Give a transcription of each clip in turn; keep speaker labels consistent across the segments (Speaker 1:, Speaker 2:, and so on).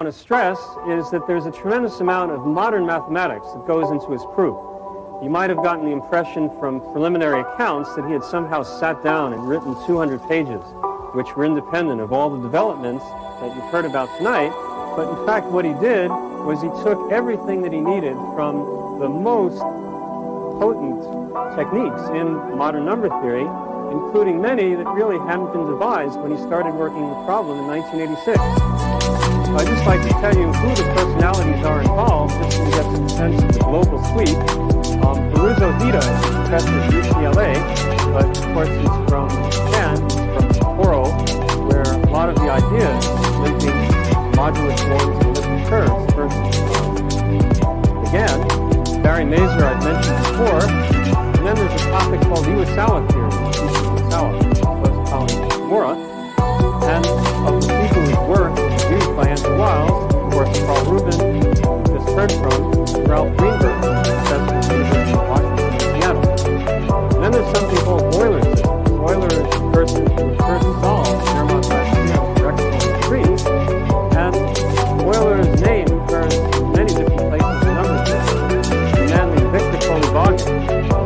Speaker 1: I want to stress is that there's a tremendous amount of modern mathematics that goes into his proof. You might have gotten the impression from preliminary accounts that he had somehow sat down and written 200 pages, which were independent of all the developments that you've heard about tonight. But in fact, what he did was he took everything that he needed from the most potent techniques in modern number theory, including many that really hadn't been devised when he started working the problem in 1986. I'd just like to tell you who the personalities are involved, just so you get some sense of the global suite. Peruzzo Hida is a professor at UCLA, but of course he's from Japan, he's from Sapporo, where a lot of the ideas linking modular forms and elliptic curves first began. Barry Mazur I've mentioned before, and then there's a topic called Iwasawa theory, Iwasawa, was Colin Kimura, and of the people whose work is used by Andrew Wiles, of course, Carl Rubin, just heard from, Ralph Greenberg, professor at the University of Washington in Seattle. And then there's something called Euler systems. Euler is the person who first solved Fermat's last theorem for exponents of 3, and Euler's name occurs in many different places in number theory. The man named Victor Kolybagin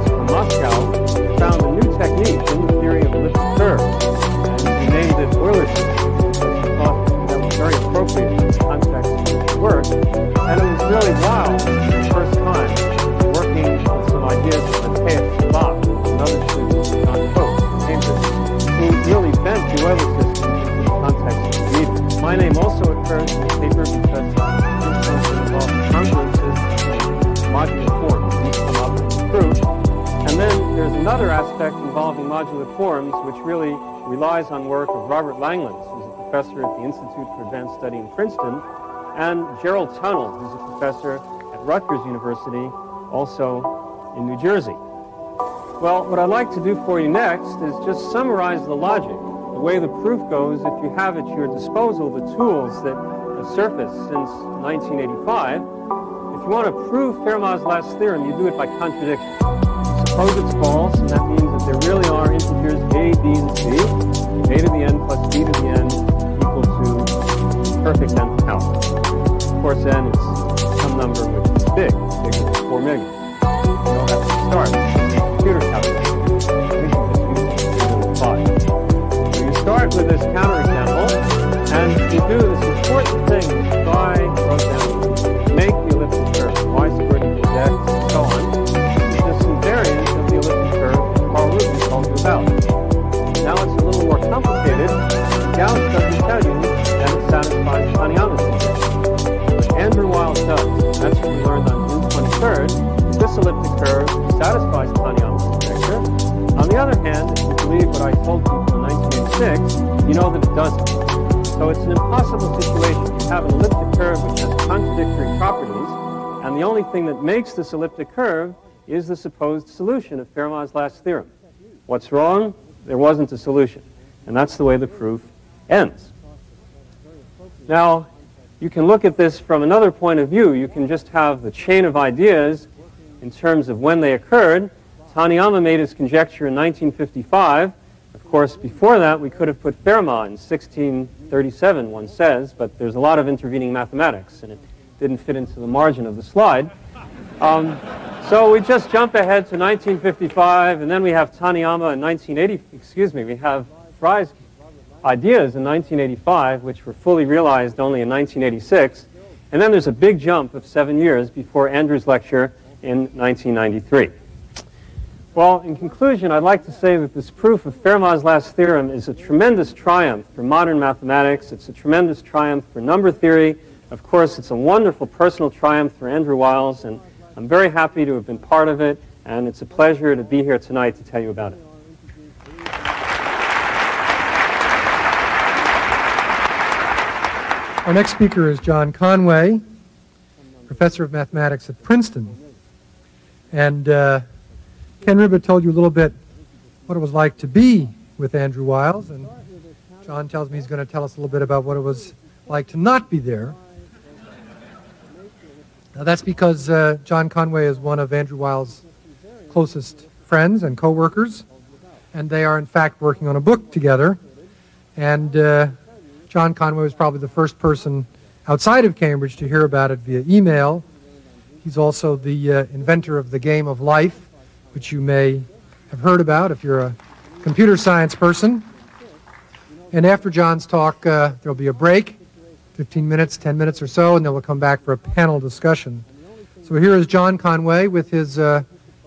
Speaker 1: from Moscow found a new technique in the theory of elliptic curves. He named it Euler systems because he thought that was very appropriate in the context of his work. And it was really Wiles, for the first time, working with some ideas of Matthias Sabak, another student of John Cope, who really bent the Euler system into the context of the meeting. My name also occurs in the paper because this something involves congruences and modular forms. These come up in the proof. And then there's another aspect involving modular forms, which really relies on work of Robert Langlands, who's a professor at the Institute for Advanced Study in Princeton, and Gerald Tunnell, who's a professor at Rutgers University, also in New Jersey. Well, what I'd like to do for you next is just summarize the logic, the way the proof goes if you have at your disposal the tools that have surfaced since 1985. If you want to prove Fermat's last theorem, you do it by contradiction. Suppose it's false, and that means that there really are integers a, b, and c. A to the n plus b to the n equal to perfect nth power. Of course, n is some number which is big, bigger than 4 million. You know that's the start. Computer calculation. We can just use bigger than 5. So you start with this counterexample, and you do this important thing which I wrote down. Make the elliptic curve, y squared equals x, and so on. Variant of the elliptic curve Carl Rubin told you about. Now it's a little more complicated. Gauss doesn't tell you that it satisfies Taniyama's conjecture. But Andrew Wiles does. That's what we learned on June 23rd. This elliptic curve satisfies Taniyama's conjecture. On the other hand, if you believe what I told people in 1986, you know that it doesn't. So it's an impossible situation. You have an elliptic curve which has contradictory properties, and the only thing that makes this elliptic curve is the supposed solution of Fermat's last theorem. What's wrong? There wasn't a solution. And that's the way the proof ends. Now, you can look at this from another point of view. You can just have the chain of ideas in terms of when they occurred. Taniyama made his conjecture in 1955. Of course, before that, we could have put Fermat in 1637, one says, but there's a lot of intervening mathematics, and it didn't fit into the margin of the slide. So we just jump ahead to 1955, and then we have Taniyama in 1980, we have Frye's ideas in 1985, which were fully realized only in 1986, and then there's a big jump of 7 years before Andrew's lecture in 1993. Well, in conclusion, I'd like to say that this proof of Fermat's last theorem is a tremendous triumph for modern mathematics. It's a tremendous triumph for number theory. Of course, it's a wonderful personal triumph for Andrew Wiles, and I'm very happy to have been part of it, and it's a pleasure to be here tonight to tell you about it.
Speaker 2: Our next speaker is John Conway, professor of mathematics at Princeton. And Ken Ribot told you a little bit what it was like to be with Andrew Wiles, and John tells me he's going to tell us a little bit about what it was like to not be there. Now, that's because John Conway is one of Andrew Wiles' closest friends and co-workers, and they are in fact working on a book together. And John Conway was probably the first person outside of Cambridge to hear about it via email. He's also the inventor of the game of life, which you may have heard about if you're a computer science person. And after John's talk, there'll be a break, 15 minutes, 10 minutes or so, and then we'll come back for a panel discussion. So here is John Conway with his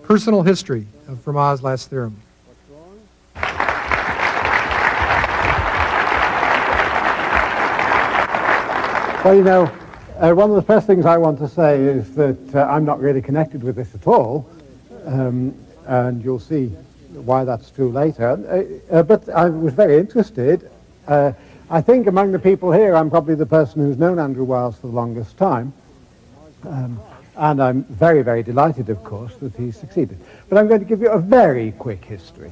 Speaker 2: personal history of Fermat's last theorem.
Speaker 3: Well, you know, one of the first things I want to say is that I'm not really connected with this at all, and you'll see why that's true later. But I was very interested. I think among the people here, I'm probably the person who's known Andrew Wiles for the longest time. And I'm very, very delighted, of course, that he succeeded. But I'm going to give you a very quick history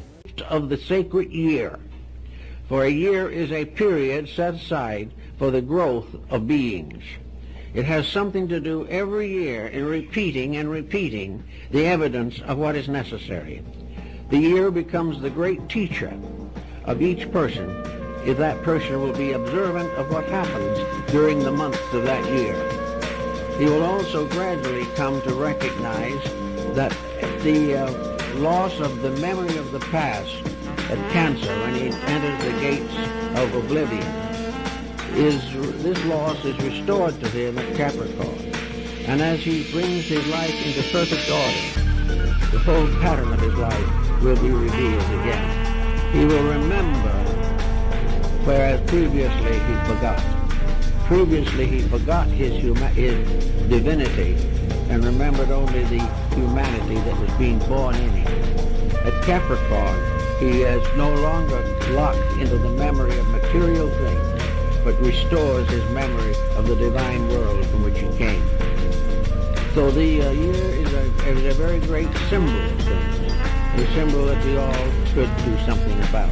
Speaker 4: of the sacred year. For a year is a period set aside for the growth of beings. It has something to do every year in repeating and repeating the evidence of what is necessary. The year becomes the great teacher of each person if that person will be observant of what happens during the months of that year. He will also gradually come to recognize that the loss of the memory of the past at Cancer, when he enters the gates of oblivion, this loss is restored to him at Capricorn. And as he brings his life into perfect order, the whole pattern of his life will be revealed again. He will remember, whereas previously he forgot. Previously he forgot his divinity and remembered only the humanity that was being born in him. At Capricorn, he is no longer locked into the memory of material things, but restores his memory of the divine world from which he came. So the year is a very great symbol of things, a symbol that we all should do something about.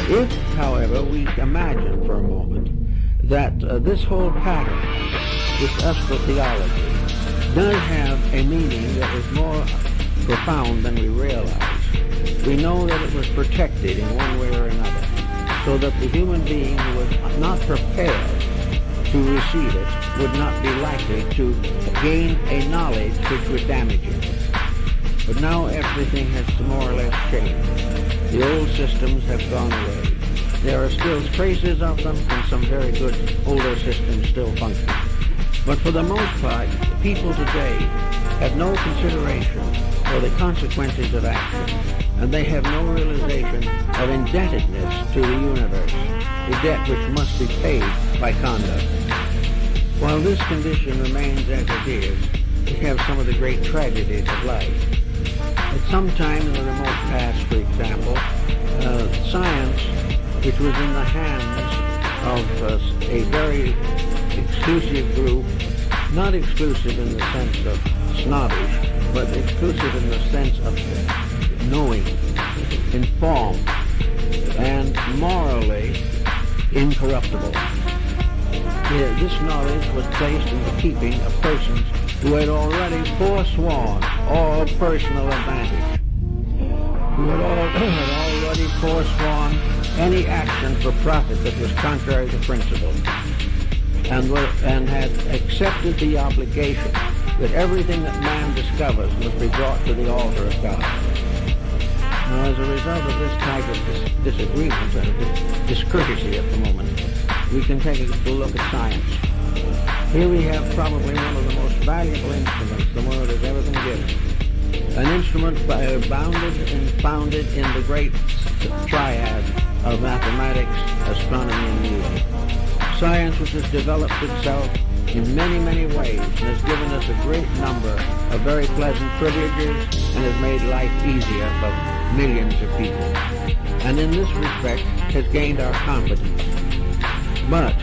Speaker 4: If, however, we imagine for a moment that this whole pattern, this astrotheology, does have a meaning that is more profound than we realize, we know that it was protected in one way or another, so that the human being who was not prepared to receive it would not be likely to gain a knowledge which would damage him. But now everything has more or less changed. The old systems have gone away. There are still traces of them, and some very good older systems still function. But for the most part, people today have no consideration for the consequences of action, and they have no realization of indebtedness to the universe, the debt which must be paid by conduct. While this condition remains as it is, we have some of the great tragedies of life. At some time in the remote past, for example, science, which was in the hands of a very exclusive group, not exclusive in the sense of snobbish, but exclusive in the sense of knowing, informed, and morally incorruptible. This knowledge was placed in the keeping of persons who had already forsworn all personal advantage, who had already forsworn any action for profit that was contrary to principle, and had accepted the obligation that everything that man discovers must be brought to the altar of God. Now, as a result of this type of disagreement and discourtesy at the moment, we can take a look at science. Here we have probably one of the most valuable instruments the world has ever been given. An instrument bounded and founded in the great triad of mathematics, astronomy, and music. Science, which has developed itself in many, many ways and has given us a great number of very pleasant privileges and has made life easier for millions of people. And in this respect has gained our confidence. But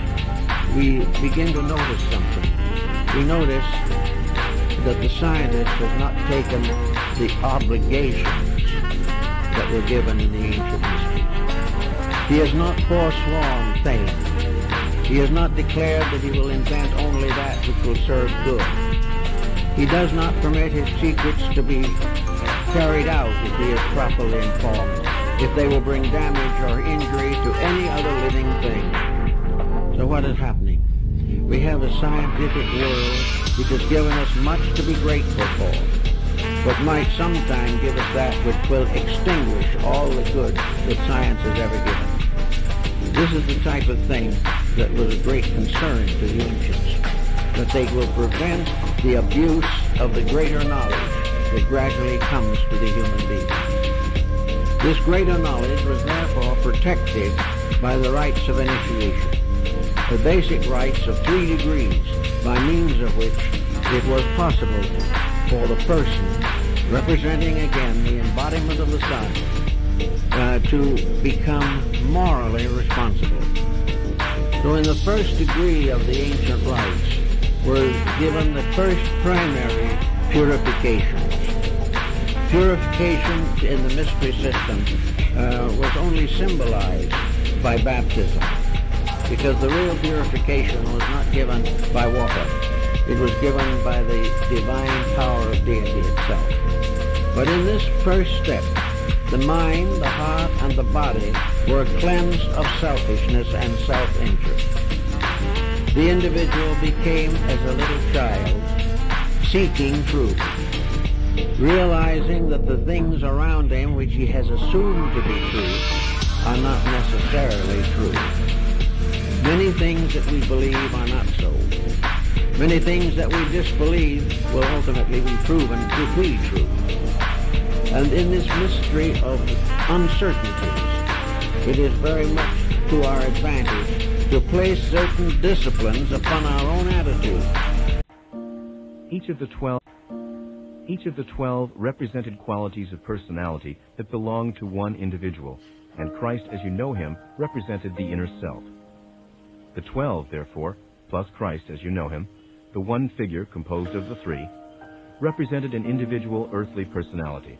Speaker 4: we begin to notice something. We notice that the scientist has not taken the obligations that were given in the ancient mysteries. He has not forsworn fame. He has not declared that he will invent only that which will serve good. He does not permit his secrets to be carried out if he is properly informed, if they will bring damage or injury to any other living thing. So what is happening? We have a scientific world which has given us much to be grateful for, but might sometime give us that which will extinguish all the good that science has ever given. This is the type of thing that was a great concern to the ancients, that they will prevent the abuse of the greater knowledge that gradually comes to the human being. This greater knowledge was therefore protected by the rites of initiation, the basic rites of 3 degrees, by means of which it was possible for the person, representing again the embodiment of the Son, to become morally responsible. So in the first degree of the ancient rites were given the first primary purifications. Purification in the mystery system was only symbolized by baptism, because the real purification was not given by water. It was given by the divine power of deity itself. But in this first step, the mind, the heart, and the body were cleansed of selfishness and self-interest. The individual became as a little child, seeking truth, realizing that the things around him which he has assumed to be true are not necessarily true. Many things that we believe are not so. Many things that we disbelieve will ultimately be proven to be true. And in this mystery of uncertainties, it is very much to our advantage to place certain disciplines upon our own attitude.
Speaker 5: Each of the 12 represented qualities of personality that belonged to one individual, and Christ as you know him represented the inner self. The 12, therefore, plus Christ as you know him, the one figure composed of the 3, represented an individual earthly personality,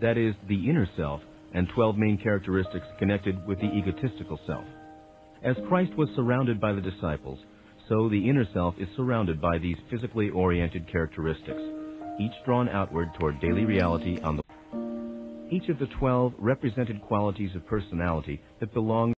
Speaker 5: that is, the inner self, and 12 main characteristics connected with the egotistical self. As Christ was surrounded by the disciples, so the inner self is surrounded by these physically oriented characteristics, each drawn outward toward daily reality on the... Each of the 12 represented qualities of personality that belong